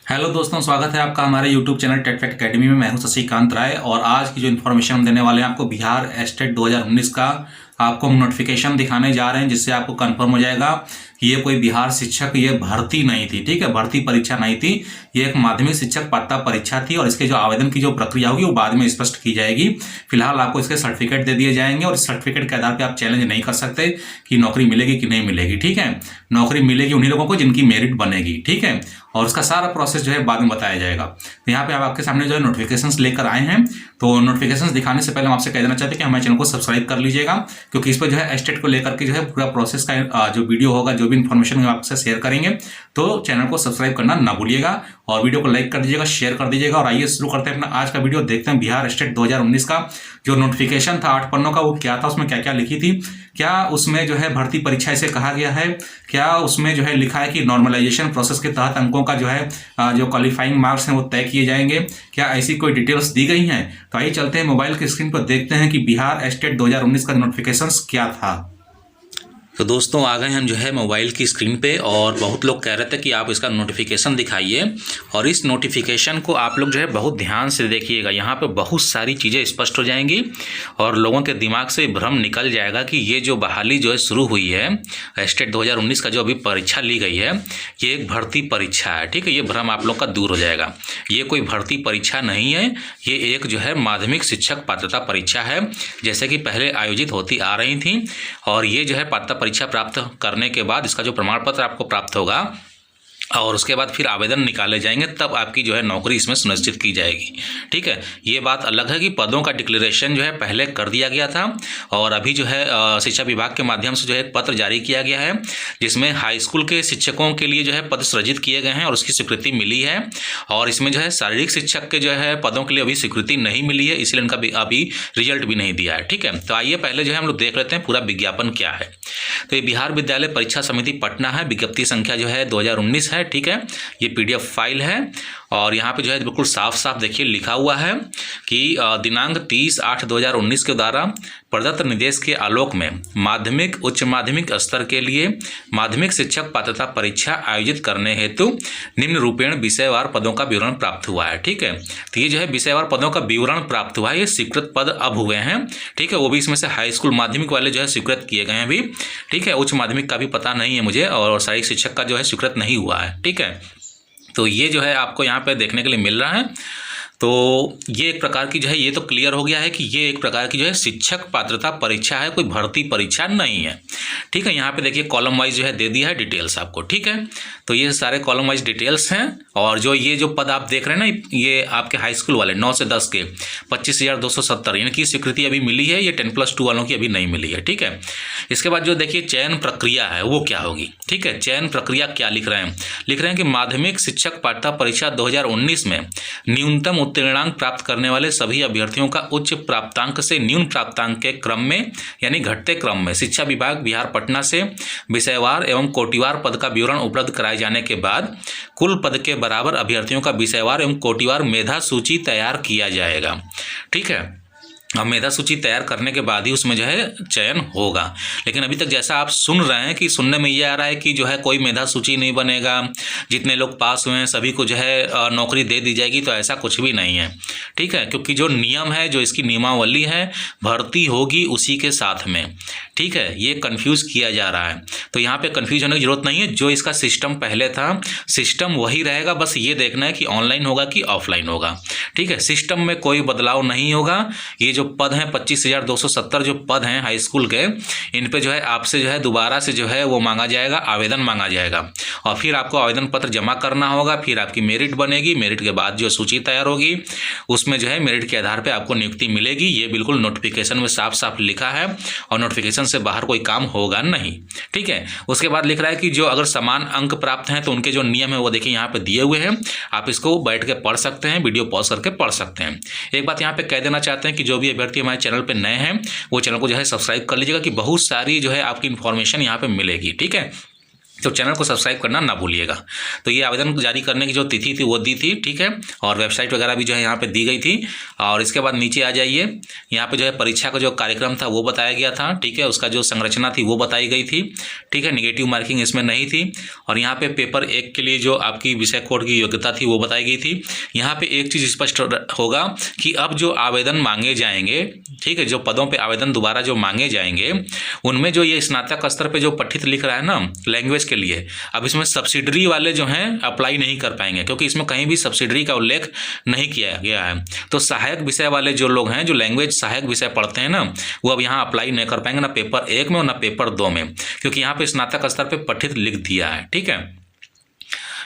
Hello दोस्तों, स्वागत है आपका हमारे YouTube channel TET fact academy में। मैं हूं शशिकांत राय और आज की जो इन्फॉर्मेशन हम देने वाले हैं आपको बिहार एस्टेट 2019 का आपको हम नोटिफिकेशन दिखाने जा रहे हैं, जिससे आपको कंफर्म हो जाएगा कि ये कोई बिहार शिक्षक ये भर्ती नहीं थी। ठीक है, भर्ती परीक्षा नहीं थी, ये एक माध्यमिक शिक्षक पात्रता परीक्षा थी और इसके जो आवेदन की जो प्रक्रिया होगी वो बाद में स्पष्ट की जाएगी। फिलहाल आपको इसके सर्टिफिकेट दे दिए जाएंगे और इस सर्टिफिकेट के आधार पर आप चैलेंज नहीं कर सकते कि नौकरी मिलेगी कि नहीं मिलेगी। ठीक है, नौकरी मिलेगी उन्हीं लोगों को जिनकी मेरिट बनेगी। ठीक है, और उसका सारा प्रोसेस जो है बाद में बताया जाएगा। तो यहाँ पे आप आपके सामने जो है नोटिफिकेशंस लेकर आए हैं। तो नोटिफिकेशंस दिखाने से पहले हम आपसे कह देना चाहते हैं कि हमारे चैनल को सब्सक्राइब कर लीजिएगा, क्योंकि इस पर जो है एस्टेट को लेकर के जो है पूरा प्रोसेस का जो वीडियो होगा, जो भी इन्फॉर्मेशन हम आपसे शेयर करेंगे, तो चैनल को सब्सक्राइब करना ना भूलिएगा और वीडियो को लाइक कर दीजिएगा, शेयर कर दीजिएगा। और आइए शुरू करते हैं अपना आज का वीडियो। देखते हैं बिहार एस्टेट 2019 का जो नोटिफिकेशन था 8 पन्नों का, वो क्या था, उसमें क्या क्या लिखी थी, क्या उसमें जो है भर्ती परीक्षा इसे कहा गया है, क्या उसमें जो है लिखा है कि नॉर्मलाइजेशन प्रोसेस के तहत अंकों का जो है जो क्वालिफाइंग मार्क्स हैं वो तय किए जाएंगे, क्या ऐसी कोई डिटेल्स दी गई हैं। तो आइए चलते हैं मोबाइल की स्क्रीन पर, देखते हैं कि बिहार एस्टेट 2019 का नोटिफिकेशन क्या था। तो दोस्तों आ गए हम जो है मोबाइल की स्क्रीन पे, और बहुत लोग कह रहे थे कि आप इसका नोटिफिकेशन दिखाइए, और इस नोटिफिकेशन को आप लोग जो है बहुत ध्यान से देखिएगा। यहाँ पे बहुत सारी चीज़ें स्पष्ट हो जाएंगी और लोगों के दिमाग से भ्रम निकल जाएगा कि ये जो बहाली जो है शुरू हुई है एस्टेट 2019 का, जो अभी परीक्षा ली गई है, ये एक भर्ती परीक्षा है। ठीक है, ये भ्रम आप लोग का दूर हो जाएगा। ये कोई भर्ती परीक्षा नहीं है, ये एक जो है माध्यमिक शिक्षक पात्रता परीक्षा है, जैसे कि पहले आयोजित होती आ रही थी। और ये जो है पात्रता परीक्षा प्राप्त करने के बाद इसका जो प्रमाण पत्र आपको प्राप्त होगा और उसके बाद फिर आवेदन निकाले जाएंगे, तब आपकी जो है नौकरी इसमें सुनिश्चित की जाएगी। ठीक है, ये बात अलग है कि पदों का डिक्लेरेशन जो है पहले कर दिया गया था और अभी जो है शिक्षा विभाग के माध्यम से जो है एक पत्र जारी किया गया है, जिसमें हाई स्कूल के शिक्षकों के लिए जो है पद सृजित किए गए हैं और उसकी स्वीकृति मिली है। और इसमें जो है शारीरिक शिक्षक के जो है पदों के लिए अभी स्वीकृति नहीं मिली है, इसलिए उनका अभी रिजल्ट भी नहीं दिया है। ठीक है, तो आइए पहले जो है हम लोग देख लेते हैं पूरा विज्ञापन क्या है। तो ये बिहार विद्यालय परीक्षा समिति पटना है, विज्ञप्ति संख्या जो है 2019 है। ठीक है, ये PDF फाइल है और यहाँ पे जो है बिल्कुल साफ साफ देखिए लिखा हुआ है कि दिनांक 30/8/2019 के द्वारा प्रदत्त निर्देश के आलोक में माध्यमिक उच्च माध्यमिक स्तर के लिए माध्यमिक शिक्षक पात्रता परीक्षा आयोजित करने हेतु निम्न रूपेण विषयवार पदों का विवरण प्राप्त हुआ है। ठीक है, तो ये जो है विषयवार पदों का विवरण प्राप्त हुआ है, ये स्वीकृत पद अब हुए हैं। ठीक है, वो भी इसमें से हाई स्कूल माध्यमिक वाले जो है स्वीकृत किए गए हैं अभी। ठीक है, उच्च माध्यमिक का भी पता नहीं है मुझे, और शारीरिक शिक्षक का जो है स्वीकृत नहीं हुआ है। ठीक है, तो ये जो है आपको यहाँ पे देखने के लिए मिल रहा है। तो ये एक प्रकार की जो है, ये तो क्लियर हो गया है कि ये एक प्रकार की जो है शिक्षक पात्रता परीक्षा है, कोई भर्ती परीक्षा नहीं है। ठीक है, यहाँ पे देखिए कॉलम वाइज जो है दे दिया है डिटेल्स आपको। ठीक है, तो ये सारे कॉलम वाइज डिटेल्स हैं। और जो ये जो पद आप देख रहे हैं ना, ये आपके हाई स्कूल वाले 9 से 10 के 25,270 इनकी स्वीकृति अभी मिली है, ये 10+2 वालों की अभी नहीं मिली है। ठीक है, इसके बाद जो देखिए चयन प्रक्रिया है वो क्या होगी। ठीक है, चयन प्रक्रिया क्या लिख रहे हैं, लिख रहे हैं कि माध्यमिक शिक्षक पात्रता परीक्षा 2019 में न्यूनतम उत्तीर्णांक प्राप्त करने वाले सभी अभ्यर्थियों का उच्च प्राप्तांक से न्यून प्राप्तांक के क्रम में यानी घटते क्रम में शिक्षा विभाग बिहार पटना से विषयवार एवं कोटिवार पद का विवरण उपलब्ध कराए जाने के बाद कुल पद के बराबर अभ्यर्थियों का विषयवार एवं कोटिवार मेधा सूची तैयार किया जाएगा। ठीक है, अब मेधा सूची तैयार करने के बाद ही उसमें जो है चयन होगा। लेकिन अभी तक जैसा आप सुन रहे हैं कि सुनने में ये आ रहा है कि जो है कोई मेधा सूची नहीं बनेगा, जितने लोग पास हुए हैं सभी को जो है नौकरी दे दी जाएगी, तो ऐसा कुछ भी नहीं है। ठीक है, क्योंकि जो नियम है, जो इसकी नियमावली है, भर्ती होगी उसी के साथ में। ठीक है, ये कन्फ्यूज़ किया जा रहा है, तो यहाँ पे कन्फ्यूज होने की जरूरत नहीं है। जो इसका सिस्टम पहले था सिस्टम वही रहेगा, बस ये देखना है कि ऑनलाइन होगा कि ऑफलाइन होगा। ठीक है, सिस्टम में कोई बदलाव नहीं होगा। ये जो पद हैं 25,270 जो पद हैं हाई स्कूल के, इन पे जो है आपसे जो है दोबारा से जो है वो मांगा जाएगा, आवेदन मांगा जाएगा और फिर आपको आवेदन पत्र जमा करना होगा। फिर आपकी मेरिट बनेगी, मेरिट के बाद जो सूची तैयार होगी उसमें जो है मेरिट के आधार पर आपको नियुक्ति मिलेगी। ये बिल्कुल नोटिफिकेशन में साफ साफ लिखा है और नोटिफिकेशन से बाहर कोई काम होगा नहीं। ठीक है, उसके बाद लिख रहा है कि जो अगर समान अंक प्राप्त हैं तो उनके जो नियम है वो देखिए यहाँ पे दिए हुए हैं, आप इसको बैठ के पढ़ सकते हैं, वीडियो पॉज करके पढ़ सकते हैं। एक बात यहाँ पे कह देना चाहते हैं कि जो भी अभ्यर्थी हमारे चैनल पे नए हैं वो चैनल को जो है सब्सक्राइब कर लीजिएगा, कि बहुत सारी जो है आपकी इन्फॉर्मेशन यहाँ पे मिलेगी। ठीक है, तो चैनल को सब्सक्राइब करना ना भूलिएगा। तो ये आवेदन जारी करने की जो तिथि थी वो दी थी, ठीक है, और वेबसाइट वगैरह भी जो है यहाँ पे दी गई थी। और इसके बाद नीचे आ जाइए, यहाँ पे जो है परीक्षा का जो कार्यक्रम था वो बताया गया था, ठीक है, उसका जो संरचना थी वो बताई गई थी, ठीक है, निगेटिव मार्किंग इसमें नहीं थी। और यहाँ पे पेपर 1 के लिए जो आपकी विषय कोड की योग्यता थी वो बताई गई थी। यहाँ पे एक चीज़ स्पष्ट होगा कि अब जो आवेदन मांगे जाएंगे, ठीक है, जो पदों पर आवेदन दोबारा जो मांगे जाएंगे उनमें जो ये स्नातक स्तर पर जो पठित लिख रहा है ना लैंग्वेज के लिए, अब इसमें सब्सिडरी वाले जो हैं अप्लाई नहीं कर पाएंगे, क्योंकि इसमें कहीं भी सब्सिडरी का उल्लेख नहीं किया गया है। तो सहायक विषय वाले जो लोग हैं, जो लैंग्वेज सहायक विषय पढ़ते हैं ना, वो अब यहाँ अप्लाई नहीं कर पाएंगे, ना पेपर 1 में और ना पेपर 2 में, क्योंकि यहाँ पे स्नातक स्तर पे पठित लिख दिया है, ठीक है।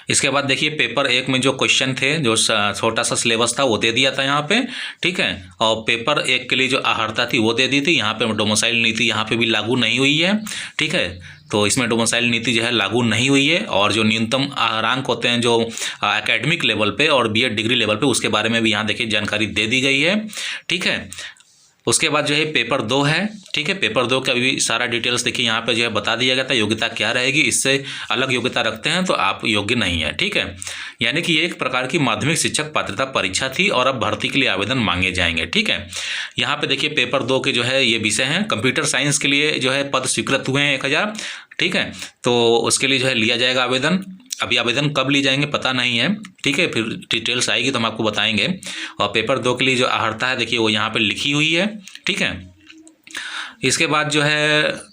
इसके बाद देखिए पेपर 1 में जो क्वेश्चन थे, जो छोटा सा सिलेबस था वो दे दिया था यहाँ पे, ठीक है, और पेपर 1 के लिए जो अर्हता थी वो दे दी थी। यहाँ पे डोमिसाइल नीति यहाँ पे भी लागू नहीं हुई है, ठीक है, तो इसमें डोमिसाइल नीति जो है लागू नहीं हुई है। और जो न्यूनतम रैंक होते हैं जो एकेडमिक लेवल पे और बीएड डिग्री लेवल पे, उसके बारे में भी यहाँ देखिए जानकारी दे दी गई है, ठीक है। उसके बाद जो है पेपर 2 है, ठीक है, पेपर 2 का भी सारा डिटेल्स देखिए यहाँ पे जो है बता दिया गया था, योग्यता क्या रहेगी, इससे अलग योग्यता रखते हैं तो आप योग्य नहीं है, ठीक है। यानी कि ये एक प्रकार की माध्यमिक शिक्षक पात्रता परीक्षा थी और अब भर्ती के लिए आवेदन मांगे जाएंगे, ठीक है। यहाँ पे देखिए पेपर 2 के जो है ये विषय हैं, कंप्यूटर साइंस के लिए जो है पद स्वीकृत हुए हैं 1000, ठीक है, तो उसके लिए जो है लिया जाएगा आवेदन। अभी आवेदन कब लिए जाएंगे पता नहीं है, ठीक है, फिर डिटेल्स आएगी तो हम आपको बताएंगे। और पेपर 2 के लिए जो अर्हता है देखिए वो यहाँ पे लिखी हुई है, ठीक है। इसके बाद जो है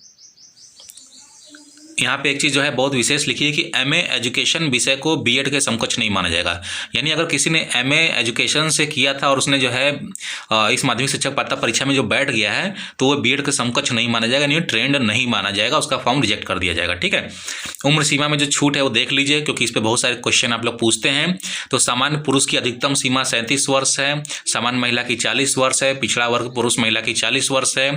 यहाँ पे एक चीज़ जो है बहुत विशेष लिखी है कि एमए एजुकेशन विषय को बीएड के समकक्ष नहीं माना जाएगा। यानी अगर किसी ने एमए एजुकेशन से किया था और उसने जो है इस माध्यमिक शिक्षक पात्रता परीक्षा में जो बैठ गया है तो वो बीएड के समकक्ष नहीं माना जाएगा, यानी ट्रेंड नहीं माना जाएगा, उसका फॉर्म रिजेक्ट कर दिया जाएगा, ठीक है। उम्र सीमा में जो छूट है वो देख लीजिए, क्योंकि इस पर बहुत सारे क्वेश्चन आप लोग पूछते हैं। तो सामान्य पुरुष की अधिकतम सीमा 37 वर्ष है, सामान्य महिला की 40 वर्ष है, पिछड़ा वर्ग पुरुष महिला की 40 वर्ष है,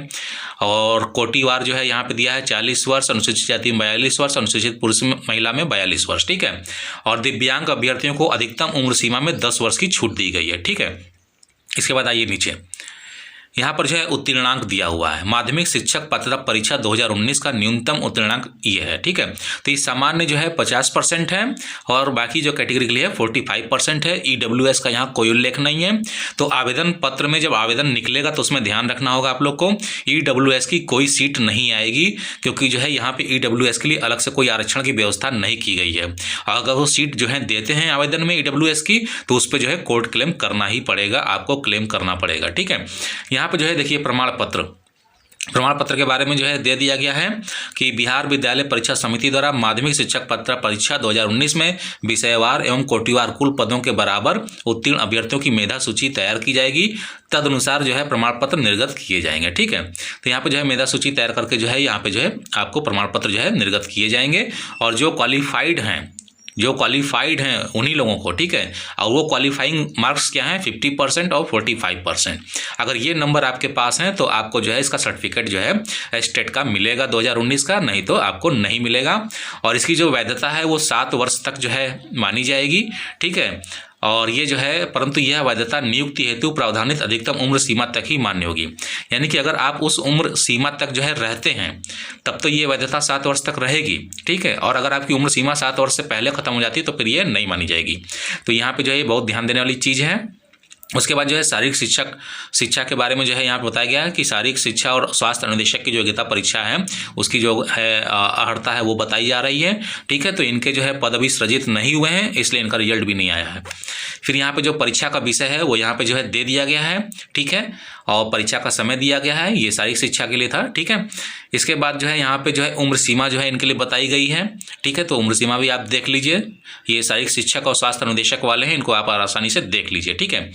और कोटिवार जो है यहाँ पे दिया है 40 वर्ष, अनुसूचित जाति 42 वर्ष, अनुसूचित पुरुष महिला में 42 वर्ष, ठीक है। और दिव्यांग अभ्यर्थियों को अधिकतम उम्र सीमा में 10 वर्ष की छूट दी गई है, ठीक है। इसके बाद आइए नीचे, यहाँ पर जो है उत्तीर्णांक दिया हुआ है। माध्यमिक शिक्षक पात्रता परीक्षा 2019 का न्यूनतम उत्तीर्णांक ये है, ठीक है। तो ये सामान्य जो है 50% है और बाकी जो कैटेगरी के लिए है 45% है। ईडब्ल्यूएस का यहाँ कोई उल्लेख नहीं है। तो आवेदन पत्र में जब आवेदन निकलेगा तो उसमें ध्यान रखना होगा आप लोग को, ईडब्ल्यूएस की कोई सीट नहीं आएगी, क्योंकि जो है यहाँ पे ईडब्ल्यूएस के लिए अलग से कोई आरक्षण की व्यवस्था नहीं की गई है। अगर वो सीट जो है देते हैं आवेदन में ईडब्ल्यूएस की, तो उस पर जो है कोर्ट क्लेम करना ही पड़ेगा, आपको क्लेम करना पड़ेगा, ठीक है। यहाँ पे जो है देखिए प्रमाण पत्र के बारे में जो है दे दिया गया है कि बिहार विद्यालय परीक्षा समिति द्वारा माध्यमिक शिक्षक पात्रता परीक्षा 2019 में विषयवार एवं कोटिवार कुल पदों के बराबर उत्तीर्ण अभ्यर्थियों की मेधा सूची तैयार की जाएगी। तदनुसार जो है प्रमाण पत्र निर्गत किए जाएंगे, ठीक है। तो यहाँ पे जो है मेधा सूची तैयार करके जो है यहाँ पे जो है आपको प्रमाण पत्र जो है निर्गत किए जाएंगे। और जो क्वालिफाइड हैं उन्हीं लोगों को, ठीक है। और वो क्वालिफाइंग मार्क्स क्या हैं, 50% और 45%। अगर ये नंबर आपके पास हैं तो आपको जो है इसका सर्टिफिकेट जो है स्टेट का मिलेगा 2019 का, नहीं तो आपको नहीं मिलेगा। और इसकी जो वैधता है वो 7 वर्ष तक जो है मानी जाएगी, ठीक है। और ये जो है परंतु यह वैधता नियुक्ति हेतु प्रावधानित अधिकतम उम्र सीमा तक ही मान्य होगी। यानी कि अगर आप उस उम्र सीमा तक जो है रहते हैं तब तो ये वैधता 7 वर्ष तक रहेगी, ठीक है। और अगर आपकी उम्र सीमा 7 वर्ष से पहले खत्म हो जाती है तो फिर ये नहीं मानी जाएगी। तो यहाँ पे जो है बहुत ध्यान देने वाली चीज़ है। उसके बाद जो है शारीरिक शिक्षा के बारे में जो है यहाँ पे बताया गया है कि शारीरिक शिक्षा और स्वास्थ्य अनुदेशक की जो योग्यता परीक्षा है उसकी जो है अर्हता है वो बताई जा रही है, ठीक है। तो इनके जो है पद अभी सृजित नहीं हुए हैं, इसलिए इनका रिजल्ट भी नहीं आया है। फिर यहाँ पे जो परीक्षा का विषय है वो यहाँ पे जो है दे दिया गया है, ठीक है। और परीक्षा का समय दिया गया है, ये शारीरिक शिक्षा के लिए था, ठीक है। इसके बाद जो है यहाँ पे जो है उम्र सीमा जो है इनके लिए बताई गई है, ठीक है। तो उम्र सीमा भी आप देख लीजिए, ये शारीरिक शिक्षक और स्वास्थ्य अनुदेशक वाले हैं, इनको आप आसानी से देख लीजिए, ठीक है।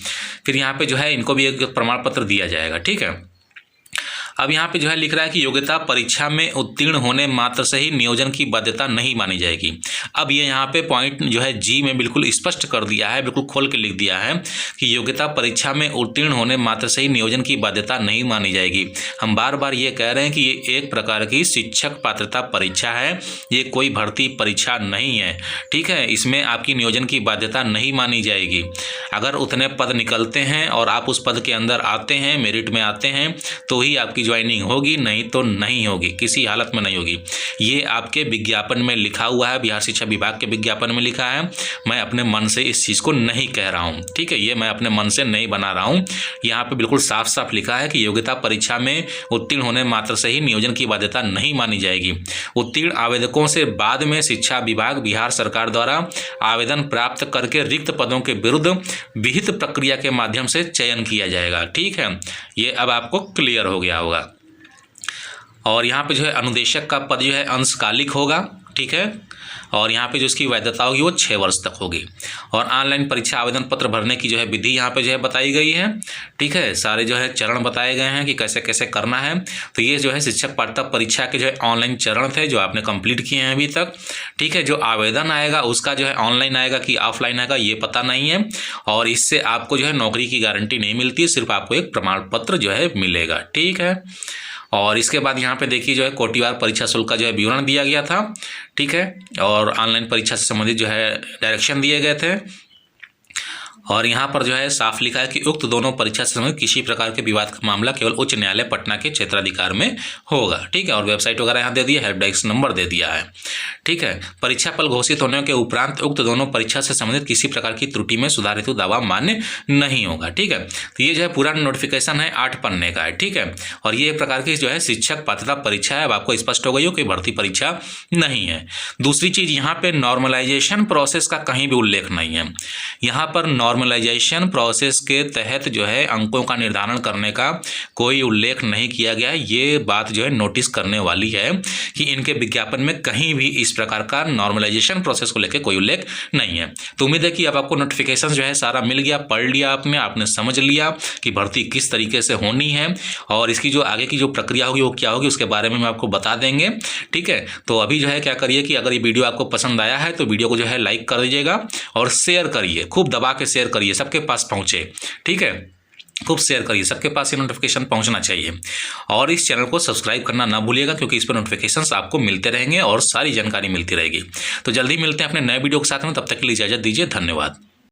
फिर यहाँ पे जो है इनको भी एक प्रमाण पत्र दिया जाएगा, ठीक है। अब यहाँ पे जो है लिख रहा है कि योग्यता परीक्षा में उत्तीर्ण होने मात्र से ही नियोजन की बाध्यता नहीं मानी जाएगी। अब ये यहाँ पे पॉइंट जो है जी में बिल्कुल स्पष्ट कर दिया है, बिल्कुल खोल के लिख दिया है कि योग्यता परीक्षा में उत्तीर्ण होने मात्र से ही नियोजन की बाध्यता नहीं मानी जाएगी। हम बार बार ये कह रहे हैं कि ये एक प्रकार की शिक्षक पात्रता परीक्षा है, ये कोई भर्ती परीक्षा नहीं है, ठीक है। इसमें आपकी नियोजन की बाध्यता नहीं मानी जाएगी। अगर उतने पद निकलते हैं और आप उस पद के अंदर आते हैं, मेरिट में आते हैं, तो ही आपकी ज्वाइनिंग होगी, नहीं तो नहीं होगी, किसी हालत में नहीं होगी। ये आपके विज्ञापन में लिखा हुआ है, बिहार शिक्षा विभाग के विज्ञापन में लिखा है। मैं अपने मन से इस चीज़ को नहीं कह रहा हूँ, ठीक है, ये मैं अपने मन से नहीं बना रहा हूँ। यहाँ पे बिल्कुल साफ साफ लिखा है कि योग्यता परीक्षा में उत्तीर्ण होने मात्र से ही नियोजन की बाध्यता नहीं मानी जाएगी। उत्तीर्ण आवेदकों से बाद में शिक्षा विभाग बिहार सरकार द्वारा आवेदन प्राप्त करके रिक्त पदों के विरुद्ध विहित प्रक्रिया के माध्यम से चयन किया जाएगा। ठीक है, ये अब आपको क्लियर हो गया होगा। और यहाँ पे जो है अनुदेशक का पद जो है अंशकालिक होगा, ठीक है, और यहाँ पे जो इसकी वैधता होगी वो 6 वर्ष तक होगी। और ऑनलाइन परीक्षा आवेदन पत्र भरने की जो है विधि यहाँ पे जो है बताई गई है, ठीक है, सारे जो है चरण बताए गए हैं कि कैसे कैसे करना है। तो ये जो है शिक्षक पात्रता परीक्षा के जो है ऑनलाइन चरण थे जो आपने कंप्लीट किए हैं अभी तक, ठीक है। जो आवेदन आएगा उसका जो है ऑनलाइन आएगा कि ऑफलाइन आएगा ये पता नहीं है, और इससे आपको जो है नौकरी की गारंटी नहीं मिलती है, सिर्फ आपको एक प्रमाण पत्र जो है मिलेगा, ठीक है। और इसके बाद यहाँ पे देखिए जो है कोटिवार परीक्षा शुल्क का जो है विवरण दिया गया था, ठीक है, और ऑनलाइन परीक्षा से संबंधित जो है डायरेक्शन दिए गए थे। और यहाँ पर जो है साफ लिखा है कि उक्त दोनों परीक्षा से संबंधित किसी प्रकार के विवाद का मामला केवल उच्च न्यायालय पटना के क्षेत्राधिकार में होगा, ठीक है। और वेबसाइट वगैरह यहाँ दे दिया, हेल्प डेस्क नंबर दे दिया है, ठीक है। परीक्षा फल घोषित होने के उपरांत उक्त दोनों परीक्षा से संबंधित किसी प्रकार की त्रुटि में सुधार हेतु दावा मान्य नहीं होगा, ठीक है। तो ये जो है पूरा नोटिफिकेशन है 8 पन्ने का है, ठीक है। और ये एक प्रकार की जो है शिक्षक पात्रता परीक्षा है। अब आपको स्पष्ट हो गई हो कि भर्ती परीक्षा नहीं है। दूसरी चीज़ यहाँ पे नॉर्मलाइजेशन प्रोसेस का कहीं भी उल्लेख नहीं है। यहाँ पर नॉर्मलाइजेशन प्रोसेस के तहत जो है अंकों का निर्धारण करने का कोई उल्लेख नहीं किया गया है। ये बात जो है नोटिस करने वाली है कि इनके विज्ञापन में कहीं भी इस प्रकार का नॉर्मलाइजेशन प्रोसेस को लेकर कोई उल्लेख नहीं है। तो उम्मीद है कि अब आपको नोटिफिकेशन जो है सारा मिल गया, पढ़ लिया आपने समझ लिया कि भर्ती किस तरीके से होनी है, और इसकी जो आगे की जो प्रक्रिया होगी वो क्या होगी उसके बारे में हम आपको बता देंगे, ठीक है। तो अभी जो है क्या करिए कि अगर ये वीडियो आपको पसंद आया है तो वीडियो को जो है लाइक कर दीजिएगा और शेयर करिए, खूब दबा के शेयर करिए, सबके पास पहुँचे, ठीक है, खूब शेयर करिए, सबके पास ये नोटिफिकेशन पहुंचना चाहिए। और इस चैनल को सब्सक्राइब करना ना भूलिएगा क्योंकि इस पर नोटिफिकेशंस आपको मिलते रहेंगे और सारी जानकारी मिलती रहेगी। तो जल्दी मिलते हैं अपने नए वीडियो के साथ में, तब तक के लिए इजाज़त दीजिए, धन्यवाद।